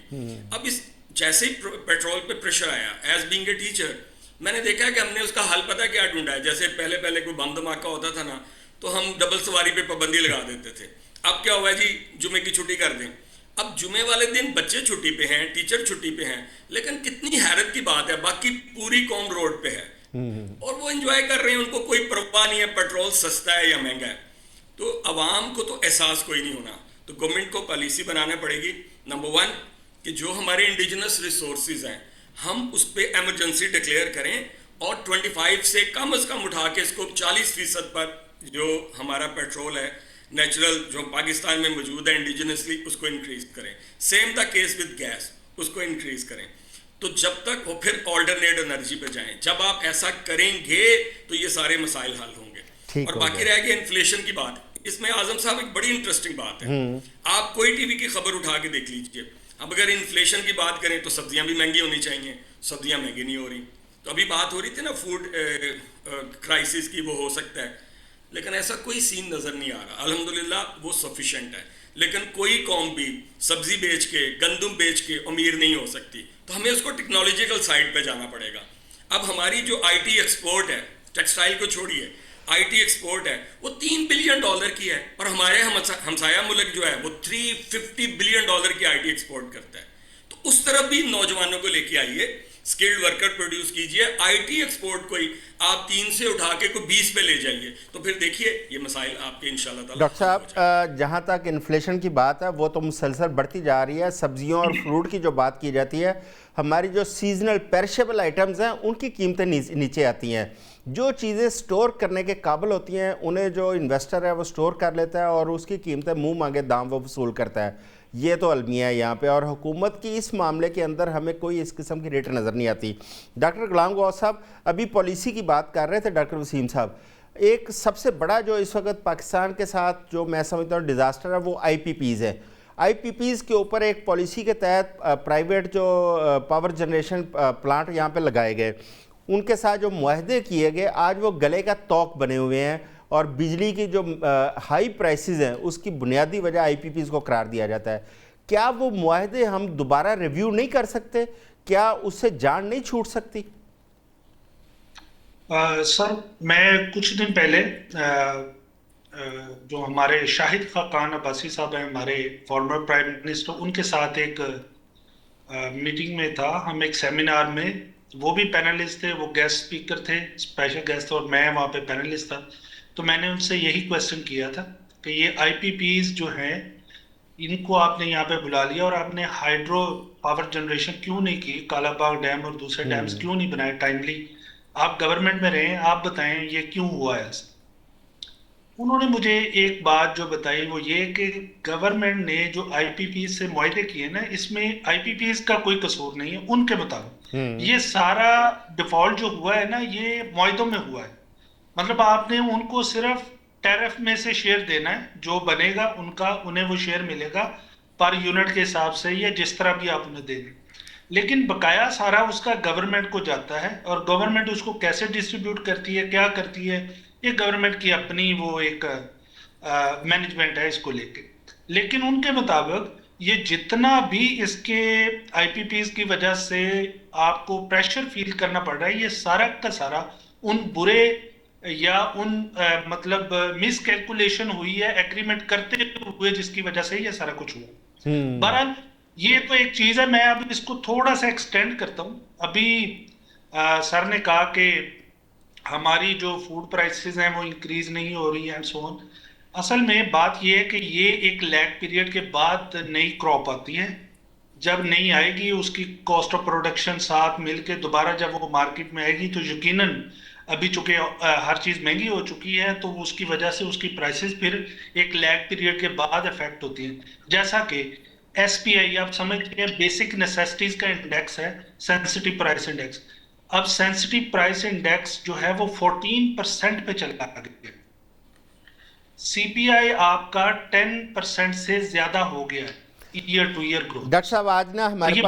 اب اس جیسے ہی پیٹرول پہ پریشر آیا، ایز بینگ اے ٹیچر میں نے دیکھا کہ ہم نے اس کا حل پتہ کیا ڈھونڈا ہے. جیسے پہلے کوئی بم دھماکہ ہوتا تھا نا تو ہم ڈبل سواری پہ پابندی لگا دیتے تھے. اب کیا ہوا جی، جمعے کی چھٹی کر دیں. اب جمعے والے دن بچے چھٹی پہ ہیں، ٹیچر چھٹی پہ ہیں، لیکن کتنی حیرت کی بات ہے باقی پوری قوم روڈ پہ ہے اور وہ انجوائے کر رہے ہیں، ان کو کوئی پرواہ نہیں ہے پیٹرول سستا ہے یا مہنگا ہے. تو عوام کو تو احساس کوئی نہیں ہونا. تو گورنمنٹ کو پالیسی بنانا پڑے گی. نمبر 1 کہ جو ہمارے انڈیجنس ریسورسز ہیں ہم اس پہ ایمرجنسی ڈکلیئر کریں، اور 25 سے کم از کم اٹھا کے اس کو 40% پر جو ہمارا پیٹرول ہے نیچرل جو پاکستان میں موجود ہے انڈیجنسلی اس کو انکریز کریں. Same the case with gas, اس کو انکریز کریں. تو جب تک وہ پھر آلٹرنیٹ انرجی پہ جائیں. جب آپ ایسا کریں گے تو یہ سارے مسائل حل ہوں گے. اور باقی رہ گیا انفلیشن کی بات. اس میں اعظم صاحب ایک بڑی انٹرسٹنگ بات ہے، آپ کوئی ٹی وی کی خبر اٹھا کے دیکھ لیجئے. اب اگر انفلیشن کی بات کریں تو سبزیاں بھی مہنگی ہونی چاہیے، سبزیاں مہنگی نہیں ہو رہی. تو ابھی بات ہو رہی تھی نا فوڈ کرائسس کی، وہ ہو سکتا ہے، لیکن ایسا کوئی سین نظر نہیں آ رہا. الحمدللہ وہ سفیشینٹ ہے، لیکن کوئی قوم بھی سبزی بیچ کے گندم بیچ کے امیر نہیں ہو سکتی. تو ہمیں اس کو ٹیکنالوجیکل سائڈ پہ جانا پڑے گا. اب ہماری جو آئی ٹی ایکسپورٹ ہے، ٹیکسٹائل کو چھوڑیے، آئی ٹی ایکسپورٹ ہے وہ $3 بلین کی ہے، اور ہمارے ہمسایہ ملک جو ہے وہ $350 بلین کی آئی ٹی ایکسپورٹ کرتا ہے. تو اس طرف بھی نوجوانوں کو لے کے آئیے، اسکلڈ ورکر پروڈیوس کیجئے. آئی ٹی ایکسپورٹ کوئی آپ 3 سے اٹھا کے کوئی 20 پہ لے جائیے، تو پھر دیکھیے یہ مسائل آپ کے انشاءاللہ تعالی. ڈاکٹر صاحب جہاں تک انفلیشن کی بات ہے وہ تو مسلسل بڑھتی جا رہی ہے. سبزیوں اور فروٹ کی جو بات کی جاتی ہے، ہماری جو سیزنل پیرشیبل آئٹمز ہیں ان کی قیمتیں نیچے آتی ہیں. جو چیزیں سٹور کرنے کے قابل ہوتی ہیں انہیں جو انویسٹر ہے وہ سٹور کر لیتا ہے اور اس کی قیمتیں منہ مانگے دام وہ وصول کرتا ہے. یہ تو المیہ ہے یہاں پہ، اور حکومت کی اس معاملے کے اندر ہمیں کوئی اس قسم کی ریٹ نظر نہیں آتی. ڈاکٹر غلام غوث صاحب ابھی پالیسی کی بات کر رہے تھے. ڈاکٹر وسیم صاحب، ایک سب سے بڑا جو اس وقت پاکستان کے ساتھ جو میں سمجھتا ہوں ڈیزاسٹر ہے وہ آئی پی پیز ہے. آئی پی پیز کے اوپر ایک پالیسی کے تحت پرائیویٹ جو پاور جنریشن پلانٹ یہاں پہ لگائے گئے، ان کے ساتھ جو معاہدے کیے گئے آج وہ گلے کا توق بنے ہوئے ہیں، اور بجلی کی جو ہائی پرائسز ہیں اس کی بنیادی وجہ آئی پی پیز کو قرار دیا جاتا ہے. کیا وہ معاہدے ہم دوبارہ ریویو نہیں کر سکتے؟ کیا اس سے جان نہیں چھوٹ سکتی؟ سر میں کچھ دن پہلے جو ہمارے شاہد خاقان عباسی صاحب ہیں، ہمارے فارمر پرائم منسٹر، ان کے ساتھ ایک میٹنگ میں تھا. ہم ایک سیمینار میں، وہ بھی پینلسٹ تھے، وہ گیسٹ اسپیکر تھے، اسپیشل گیسٹ تھے، اور میں وہاں پہ پینلسٹ تھا. تو میں نے ان سے یہی کویسچن کیا تھا کہ یہ آئی پی پیز جو ہیں ان کو آپ نے یہاں پہ بلا لیا اور آپ نے ہائیڈرو پاور جنریشن کیوں نہیں کی، کالا باغ ڈیم اور دوسرے ڈیمز کیوں نہیں بنائے ٹائملی؟ آپ گورنمنٹ میں رہیں، آپ بتائیں یہ کیوں ہوا ہے. انہوں نے مجھے ایک بات جو بتائی وہ یہ کہ گورنمنٹ نے جو آئی پی پیز سے معاہدے کیے نا، اس میں آئی پی پیز کا کوئی قصور نہیں ہے ان کے مطابق. یہ سارا ڈیفالٹ جو ہوا ہے نا یہ معاہدوں میں ہوا ہے. مطلب آپ نے ان کو صرف ٹیرف میں سے شیئر دینا ہے, جو بنے گا ان کا انہیں وہ شیئر ملے گا پر یونٹ کے حساب سے یا جس طرح بھی آپ انہیں دیں گے. لیکن بقایا سارا اس کا گورنمنٹ کو جاتا ہے, اور گورنمنٹ اس کو کیسے ڈسٹریبیوٹ کرتی ہے, کیا کرتی ہے, یہ گورنمنٹ کی اپنی وہ ایک مینجمنٹ ہے اس کو لے کے. لیکن ان کے مطابق یہ جتنا بھی اس کے آئی پی پیز کی وجہ سے آپ کو پریشر فیل کرنا پڑ رہا ہے, یہ سارا کا سارا ان برے یا ان مطلب مس کیلکولیشن ہوئی ہے ایگریمنٹ کرتے ہوئے جس کی وجہ سے یہ سارا کچھ ہوا. بہرحال یہ تو ایک چیز ہے, میں اب اس کو تھوڑا سا ایکسٹینڈ کرتا ہوں. ابھی سر نے کہا کہ ہماری جو فوڈ پرائسز ہیں وہ انکریز نہیں ہو رہی ہیں سو آن. اصل میں بات یہ ہے کہ یہ ایک لیگ پیریڈ کے بعد نئی کراپ آتی ہے, جب نہیں آئے گی اس کی کاسٹ آف پروڈکشن ساتھ مل کے دوبارہ جب وہ مارکیٹ میں آئے گی تو یقیناً ابھی چونکہ ہر چیز مہنگی ہو چکی ہے تو اس کی وجہ سے اس کی پرائسز پھر ایک لیگ پیریڈ کے بعد افیکٹ ہوتی ہیں. جیسا کہ ایس پی آئی آپ سمجھتے ہیں بیسک نیسیسٹیز کا انڈیکس ہے, سینسٹیو پرائس انڈیکس. اب سینسٹیو پرائس انڈیکس جو ہے وہ 14% پہ چلا گیا, سی پی آئی آپ کا 10% سے زیادہ ہو گیا year to year growth. Doctor صاحب آج نا ہمارے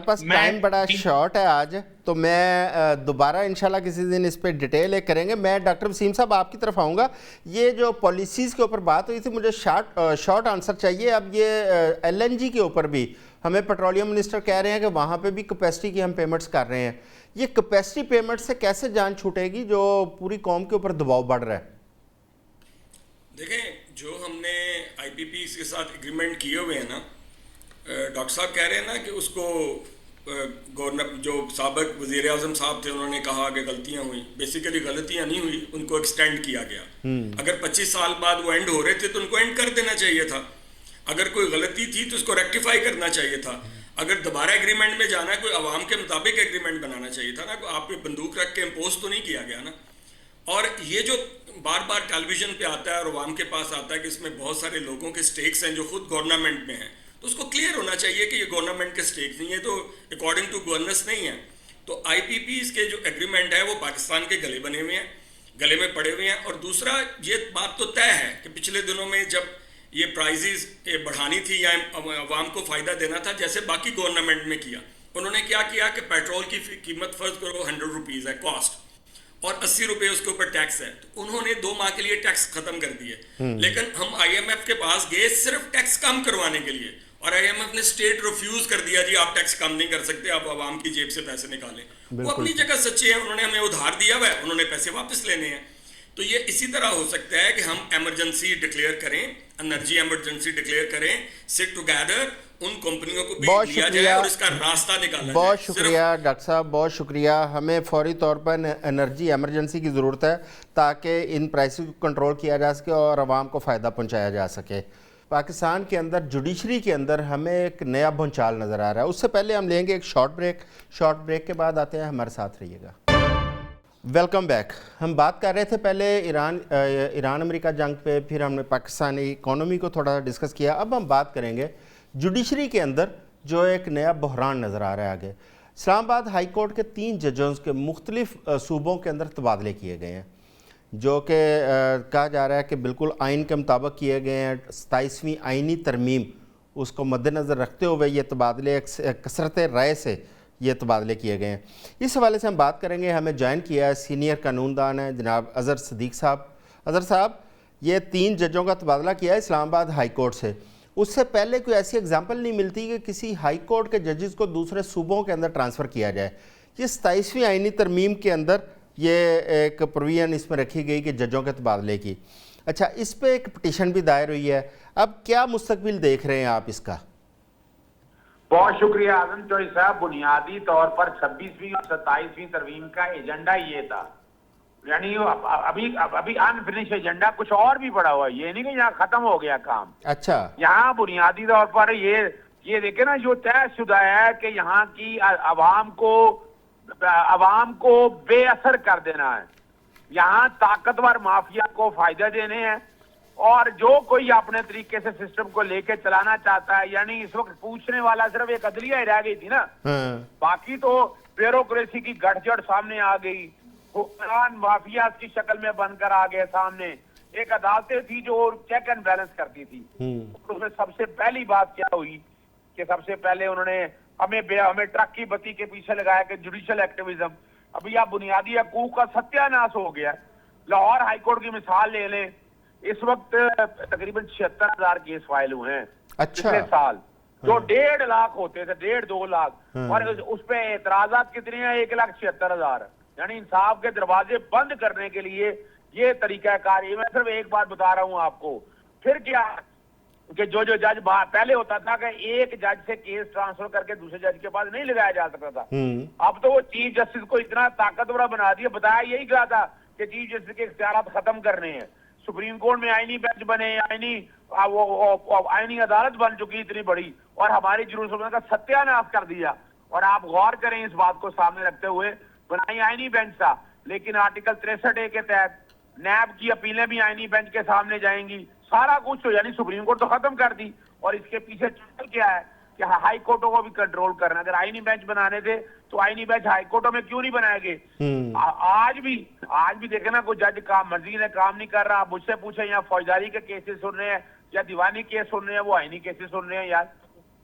پاس ٹائم بڑا شارٹ ہے آج, تو میں دوبارہ انشاءاللہ کسی دن اس پہ ڈیٹیل ایک کریں گے. میں ڈاکٹر وسیم صاحب آپ کی طرف آؤں گا. یہ جو پالیسیز کے اوپر بات ہوئی تھی مجھے شارٹ آنسر چاہیے. اب یہ ایل این جی کے اوپر بھی ہمیں پیٹرولیم منسٹر کہہ رہے ہیں کہ وہاں پہ بھی کیپیسٹی کی ہم پیمنٹس کر رہے ہیں. یہ کیپیسٹی پیمنٹ سے کیسے جان چھوٹے گی جو پوری قوم کے اوپر دباؤ بڑھ رہا ہے؟ دیکھیں جو ہم نے آئی پی پی کے ساتھ ایگریمنٹ کیے ہوئے ہیں نا, ڈاکٹر صاحب کہہ رہے ہیں نا کہ اس کو گورنر جو سابق وزیر اعظم صاحب تھے انہوں نے کہا کہ غلطیاں ہوئیں. بیسیکلی غلطیاں نہیں ہوئی, ان کو ایکسٹینڈ کیا گیا. اگر 25 سال بعد وہ اینڈ ہو رہے تھے تو ان کو اینڈ کر دینا چاہیے تھا. اگر کوئی غلطی تھی تو اس کو ریکٹیفائی کرنا چاہیے تھا. اگر دوبارہ ایگریمنٹ میں جانا ہے کوئی عوام کے مطابق ایگریمنٹ بنانا چاہیے تھا نا, آپ پہ بندوق رکھ کے امپوز تو نہیں کیا گیا نا. اور یہ جو بار بار ٹیلی ویژن پہ آتا ہے اور عوام کے پاس آتا ہے کہ اس میں بہت سارے لوگوں کے سٹیکس ہیں جو خود گورنمنٹ میں ہیں, تو اس کو کلیئر ہونا چاہیے کہ یہ گورنمنٹ کے سٹیکس نہیں ہے, تو اکارڈنگ ٹو گورننس نہیں ہے. تو آئی پی پیز کے جو ایگریمنٹ ہے وہ پاکستان کے گلے بنے ہوئے ہیں, گلے میں پڑے ہوئے ہیں. اور دوسرا یہ بات تو طے ہے کہ پچھلے دنوں میں جب یہ پرائزز بڑھانی تھی یا عوام کو فائدہ دینا تھا جیسے باقی گورنمنٹ میں کیا, انہوں نے کیا کیا کہ پیٹرول کی قیمت فرض کرو 100 روپیز ہے کاسٹ, اور 80 روپے اس کے اوپر ٹیکس ہے, تو انہوں نے 2 ماہ کے لیے ٹیکس ختم کر دیے. لیکن ہم آئی ایم ایف کے پاس گئے صرف ٹیکس کم کروانے کے لیے, اور آئی ایم ایف نے اسٹیٹ ریفیوز کر دیا, جی آپ ٹیکس کم نہیں کر سکتے, آپ عوام کی جیب سے پیسے نکالیں. وہ اپنی جگہ سچے ہیں, انہوں نے ہمیں ادھار دیا ہوا ہے, انہوں نے پیسے واپس لینے ہیں. تو یہ اسی طرح ہو سکتا ہے کہ ہم ایمرجنسی ڈکلیئر کریں, انرجی ایمرجنسی ڈکلیئر کریں, سٹ ٹوگیدر, ان کمپنیوں کو بھی دیا جائے اور اس کا راستہ نکالا جائے. بہت شکریہ ڈاکٹر صاحب, بہت شکریہ. ہمیں فوری طور پر انرجی ایمرجنسی کی ضرورت ہے تاکہ ان پرائسز کو کنٹرول کیا جا سکے اور عوام کو فائدہ پہنچایا جا سکے. پاکستان کے اندر جوڈیشری کے اندر ہمیں ایک نیا بھونچال نظر آ رہا ہے. اس سے پہلے ہم لیں گے ایک شارٹ بریک کے بعد آتے ہیں, ہمارے ساتھ رہیے گا. Welcome back. ہم بات کر رہے تھے پہلے ایران امریکہ جنگ پہ, پھر ہم نے پاکستانی اکانومی کو تھوڑا ڈسکس کیا. اب ہم بات کریں گے جوڈیشری کے اندر جو ایک نیا بحران نظر آ رہا ہے آگے. اسلام آباد ہائی کورٹ کے 3 ججوں کے مختلف صوبوں کے اندر تبادلے کیے گئے ہیں, جو کہ کہا جا رہا ہے کہ بالکل آئین کے مطابق کیے گئے ہیں. 27ویں آئینی ترمیم اس کو مد نظر رکھتے ہوئے یہ تبادلے کثرت رائے سے یہ تبادلے کیے گئے ہیں. اس حوالے سے ہم بات کریں گے. ہمیں جوائن کیا ہے سینئر قانون دان ہیں جناب اظہر صدیق صاحب. اظہر صاحب, یہ 3 ججوں کا تبادلہ کیا ہے اسلام آباد ہائی کورٹ سے. اس سے پہلے کوئی ایسی اگزامپل نہیں ملتی کہ کسی ہائی کورٹ کے ججز کو دوسرے صوبوں کے اندر ٹرانسفر کیا جائے. یہ 27ویں آئینی ترمیم کے اندر یہ ایک پروویژن اس میں رکھی گئی کہ ججوں کے تبادلے کی. اچھا, اس پہ ایک پٹیشن بھی دائر ہوئی ہے. اب کیا مستقبل دیکھ رہے ہیں آپ اس کا؟ بہت شکریہ اعظم چوہدری صاحب. بنیادی طور پر 26ویں اور 27ویں ترمیم کا ایجنڈا یہ تھا, یعنی ابھی انفنش ایجنڈا کچھ اور بھی پڑا ہوا ہے, یہ نہیں کہ یہاں ختم ہو گیا کام. اچھا, یہاں بنیادی طور پر یہ دیکھیں نا, جو طے شدہ ہے کہ یہاں کی عوام کو بے اثر کر دینا ہے, یہاں طاقتور مافیا کو فائدہ دینے ہیں, اور جو کوئی اپنے طریقے سے سسٹم کو لے کے چلانا چاہتا ہے. یعنی اس وقت پوچھنے والا صرف ایک عدلیہ ہی رہ گئی تھی نا, باقی تو بیوروکریسی کی گٹھ جڑ سامنے آ گئی. حکمران مافیاز کی شکل میں بن کر آ گئے سامنے. ایک عدالتیں تھی جو چیک اینڈ بیلنس کرتی تھی. اس میں سب سے پہلی بات کیا ہوئی کہ سب سے پہلے انہوں نے ہمیں ٹرک کی بتی کے پیچھے لگایا کہ جوڈیشل ایکٹیویزم. ابھی آپ بنیادی حقوق کا ستیہ ناش ہو گیا. لاہور ہائی کورٹ کی مثال لے لیں, اس وقت تقریباً 76,000 کیس فائل ہوئے ہیں پچھلے سال, جو 1.5 لاکھ ہوتے تھے, 1.5-2 لاکھ, اور اس پہ اعتراضات کتنے ہیں, 1,76,000. یعنی انصاف کے دروازے بند کرنے کے لیے یہ طریقہ کار ہے. میں صرف ایک بات بتا رہا ہوں آپ کو. پھر کیا کہ جو جج پہلے ہوتا تھا کہ ایک جج سے کیس ٹرانسفر کر کے دوسرے جج کے پاس نہیں لگایا جا سکتا تھا, اب تو وہ چیف جسٹس کو اتنا طاقتور بنا دیا. بتایا یہی کہا تھا کہ چیف جسٹس کے اختیارات ختم کرنے ہیں. سپریم کورٹ میں آئینی بینچ بنے, آئینی عدالت بن چکی اتنی بڑی, اور ہماری جرسپروڈنس کا ستیہ ناش کر دیا. اور آپ غور کریں اس بات کو سامنے رکھتے ہوئے, بنائی آئینی بینچ تھا, لیکن آرٹیکل 63A کے تحت نیب کی اپیلیں بھی آئینی بینچ کے سامنے جائیں گی. سارا کچھ یعنی سپریم کورٹ تو ختم کر دی, اور اس کے پیچھے چل کیا ہے کہ ہائی کورٹوں کو بھی کنٹرول کرنا. اگر آئینی بینچ بنانے تھے تو آئینی بینچ ہائی کورٹوں میں کیوں نہیں بنائے گئے؟ آج بھی دیکھیں نا, کوئی جج مرضی نے کام نہیں کر رہا. مجھ سے پوچھیں یہاں فوجداری کے کیسز سن رہے ہیں یا دیوانی کیس سن رہے ہیں, وہ آئینی کیسز سن رہے ہیں یار.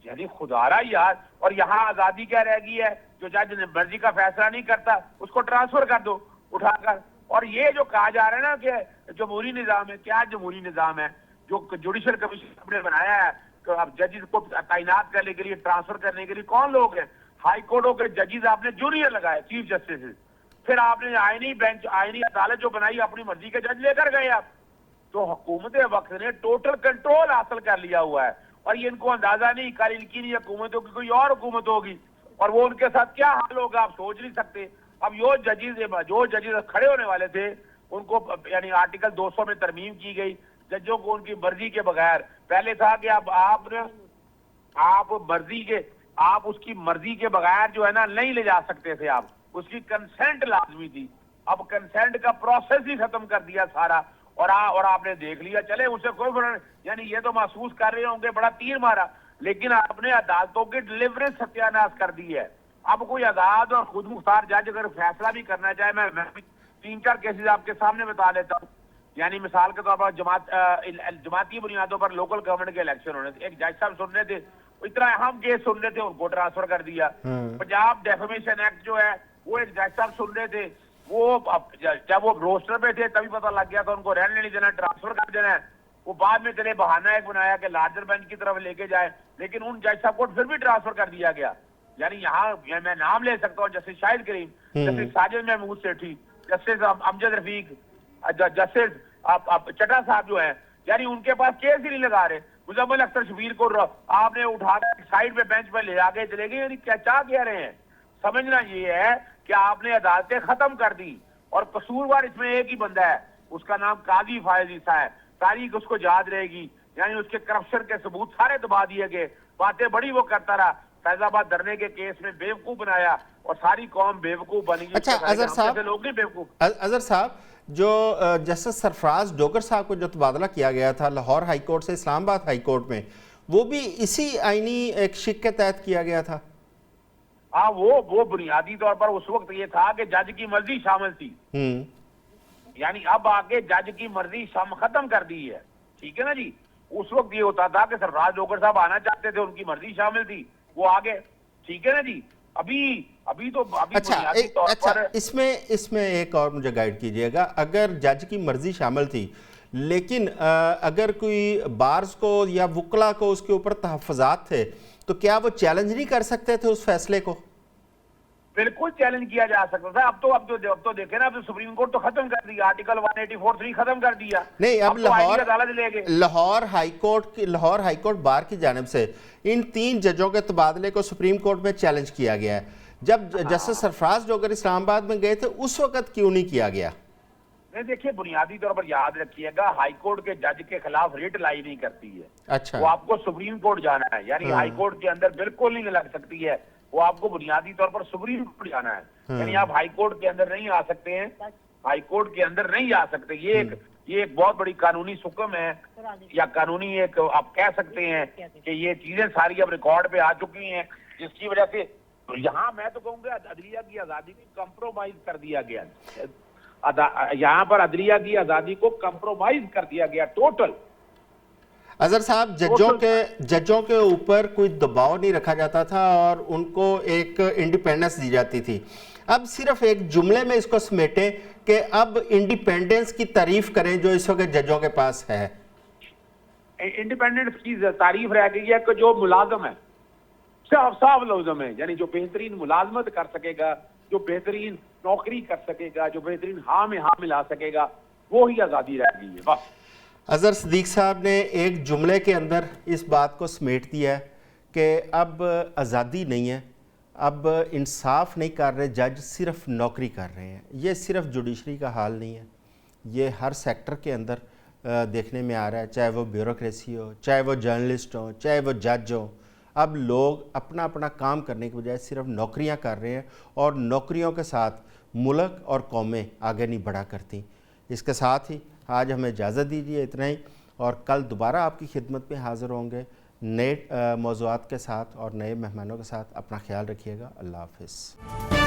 یعنی خدا را یار. اور یہاں آزادی کیا رہ گئی ہے؟ جو جج مرضی کا فیصلہ نہیں کرتا اس کو ٹرانسفر کر دو اٹھا کر. اور یہ جو کہا جا رہا ہے نا کہ جمہوری نظام ہے, کیا جمہوری نظام ہے؟ جو جوڈیشل کمیشن نے بنایا ہے کہ اب ججز کو تعینات کرنے کے لیے, ٹرانسفر کرنے کے لیے کون لوگ ہیں؟ ہائی کورٹوں کے ججز آپ نے جونیئر لگائے, چیف جسٹس. پھر آپ نے آئینی بینچ, آئینی عدالت جو بنائی, اپنی مرضی کے جج لے کر گئے آپ. تو حکومت وقت نے ٹوٹل کنٹرول حاصل کر لیا ہوا ہے, اور یہ ان کو اندازہ نہیں, کل ان کی نہیں حکومت ہوگی, کوئی اور حکومت ہوگی, اور وہ ان کے ساتھ کیا حال ہوگا آپ سوچ نہیں سکتے. اب جو ججز کھڑے ہونے والے تھے ان کو یعنی آرٹیکل 200 میں ترمیم کی گئی, ججوں کو ان کی مرضی کے بغیر. پہلے تھا کہ آپ اس کی مرضی کے بغیر جو ہے نا نہیں لے جا سکتے تھے, آپ اس کی کنسنٹ لازمی تھی. اب کنسنٹ کا پروسیس ہی ختم کر دیا سارا, اور آپ نے دیکھ لیا, چلے اسے کوئی فرق, یعنی یہ تو محسوس کر رہے ہوں گے بڑا تیر مارا, لیکن آپ نے عدالتوں کی ڈلیوری ستیہ ناش کر دی ہے. اب کوئی آزاد اور خود مختار جج اگر فیصلہ بھی کرنا چاہے, میں 3-4 کیسز آپ کے سامنے بتا دیتا ہوں. یعنی مثال کے طور پر جماعتی بنیادوں پر لوکل گورنمنٹ کے الیکشن ہونے تھے, ایک جج صاحب سننے تھے, اتنا اہم کیس سننے تھے, ان کو ٹرانسفر کر دیا. پنجاب ڈیفیمیشن ایکٹ جو ہے وہ ایک جج صاحب سن رہے تھے, وہ جب وہ روسٹر پہ تھے تبھی پتہ لگ گیا تھا ان کو رہنے نہیں دینا, ٹرانسفر کر دینا ہے. وہ بعد میں چلے بہانہ ایک بنایا کہ لارجر بینچ کی طرف لے کے جائے, لیکن ان جج صاحب کو پھر بھی ٹرانسفر کر دیا گیا. یعنی یہاں میں نام لے سکتا ہوں, جسٹس شاہد کریم, جسٹس ساجد محمود سیٹھی, جسٹس امجد رفیق, جسٹس چٹا صاحب جو ہیں, یعنی ان کے پاس کیس ہی نہیں لگا رہے. مزمل اختر شبیر کو آپ نے اٹھا کر سائڈ پہ بینچ پہ لے آگے چلے گئے. یعنی کیا کہہ رہے ہیں؟ سمجھنا یہ ہے کہ آپ نے عدالتیں ختم کر دی, اور قصوروار اس میں ایک ہی بندہ ہے, اس کا نام قاضی فائز عیسیٰ ہے. تاریخ اس کو یاد رہے گی. یعنی اس کے کرپشن کے ثبوت سارے دبا دیے گئے, باتیں بڑی وہ کرتا رہا, فیض آباد دھرنے کے کیس میں بیوقوف بنایا, اور ساری قوم بیوقوف بنی. اچھا اظہر صاحب, جو جسٹس سرفراز ڈوگر صاحب کو جو تبادلہ کیا گیا تھا لاہور ہائی کورٹ سے اسلام آباد ہائی کورٹ میں, وہ بھی اسی آئینی ایک شق کے تحت کیا گیا تھا؟ ہاں, وہ بنیادی طور پر اس وقت یہ تھا کہ جج کی مرضی شامل تھی. یعنی اب آگے جج کی مرضی ختم کر دی ہے, ٹھیک ہے نا جی. اس وقت یہ ہوتا تھا کہ سرفراز ڈوگر صاحب آنا چاہتے تھے, ان کی مرضی شامل تھی, وہ آگے, ٹھیک ہے نا جی. ابھی تو بنیادی طور پر اس میں ایک اور مجھے گائیڈ کیجئے گا. اگر جج کی مرضی شامل تھی, لیکن اگر کوئی بارز کو یا وکلا کو اس کے اوپر تحفظات تھے, تو کیا وہ چیلنج نہیں کر سکتے تھے اس فیصلے کو؟ بالکل چیلنج کیا جا سکتا تھا. اب تو دیکھیں نا, اب سپریم کورٹ تو ختم کر دیا, آرٹیکل 184(3) ختم کر دیا. نہیں, اب عدالت لے گئے. لاہور ہائی کورٹ بار کی جانب سے ان 3 ججوں کے تبادلے کو سپریم کورٹ میں چیلنج کیا گیا ہے. جب جسٹس سرفراز ڈوگر اسلام آباد میں گئے تھے اس وقت کیوں نہیں کیا گیا؟ نہیں, دیکھیے بنیادی طور پر یاد رکھیے گا, ہائی کورٹ کے جج کے خلاف ریٹ لائی نہیں کرتی ہے. اچھا, وہ آپ کو سپریم کورٹ جانا ہے. یعنی ہائی کورٹ کے اندر بالکل نہیں لگ سکتی ہے, وہ آپ کو بنیادی طور پر سپریم کورٹ جانا ہے. یعنی آپ ہائی کورٹ کے اندر نہیں آ سکتے ہیں, ہائی کورٹ کے اندر نہیں آ سکتے. یہ ایک بہت بڑی قانونی حکم ہے, یا قانونی ایک آپ کہہ سکتے ہیں کہ یہ چیزیں ساری اب ریکارڈ پہ آ چکی ہیں, جس کی وجہ سے تو یہاں میں تو کہوں گا عدلیہ کی آزادی کو کمپرومائز کر دیا گیا، یہاں پر عدلیہ کی آزادی کو کمپرومائز کر دیا گیا ٹوٹل۔ اظہر صاحب، ججوں کے اوپر کوئی دباؤ نہیں رکھا جاتا تھا اور ان کو ایک انڈیپینڈنس دی جاتی تھی، اب صرف ایک جملے میں اس کو سمیٹیں کہ اب انڈیپینڈنس کی تعریف کریں جو اس وقت ججوں کے پاس ہے۔ انڈیپینڈنس کی تعریف رہ گئی ہے کہ جو ملازم ہے، صاف لفظوں میں، یعنی جو بہترین ملازمت کر سکے گا، جو بہترین نوکری کر سکے گا، جو بہترین ہاں میں ہاں ملا سکے گا، وہی آزادی رہ گئی ہے بس۔ اظہر صدیق صاحب نے ایک جملے کے اندر اس بات کو سمیٹ دیا ہے کہ اب آزادی نہیں ہے، اب انصاف نہیں کر رہے جج، صرف نوکری کر رہے ہیں۔ یہ صرف جوڈیشری کا حال نہیں ہے، یہ ہر سیکٹر کے اندر دیکھنے میں آ رہا ہے، چاہے وہ بیوروکریسی ہو، چاہے وہ جرنلسٹ ہوں، چاہے وہ جج ہوں۔ اب لوگ اپنا کام کرنے کے بجائے صرف نوکریاں کر رہے ہیں اور نوکریوں کے ساتھ ملک اور قومیں آگے نہیں بڑھا کرتی۔ اس کے ساتھ ہی آج ہمیں اجازت دیجیے، اتنا ہی، اور کل دوبارہ آپ کی خدمت میں حاضر ہوں گے نئے موضوعات کے ساتھ اور نئے مہمانوں کے ساتھ۔ اپنا خیال رکھیے گا، اللہ حافظ۔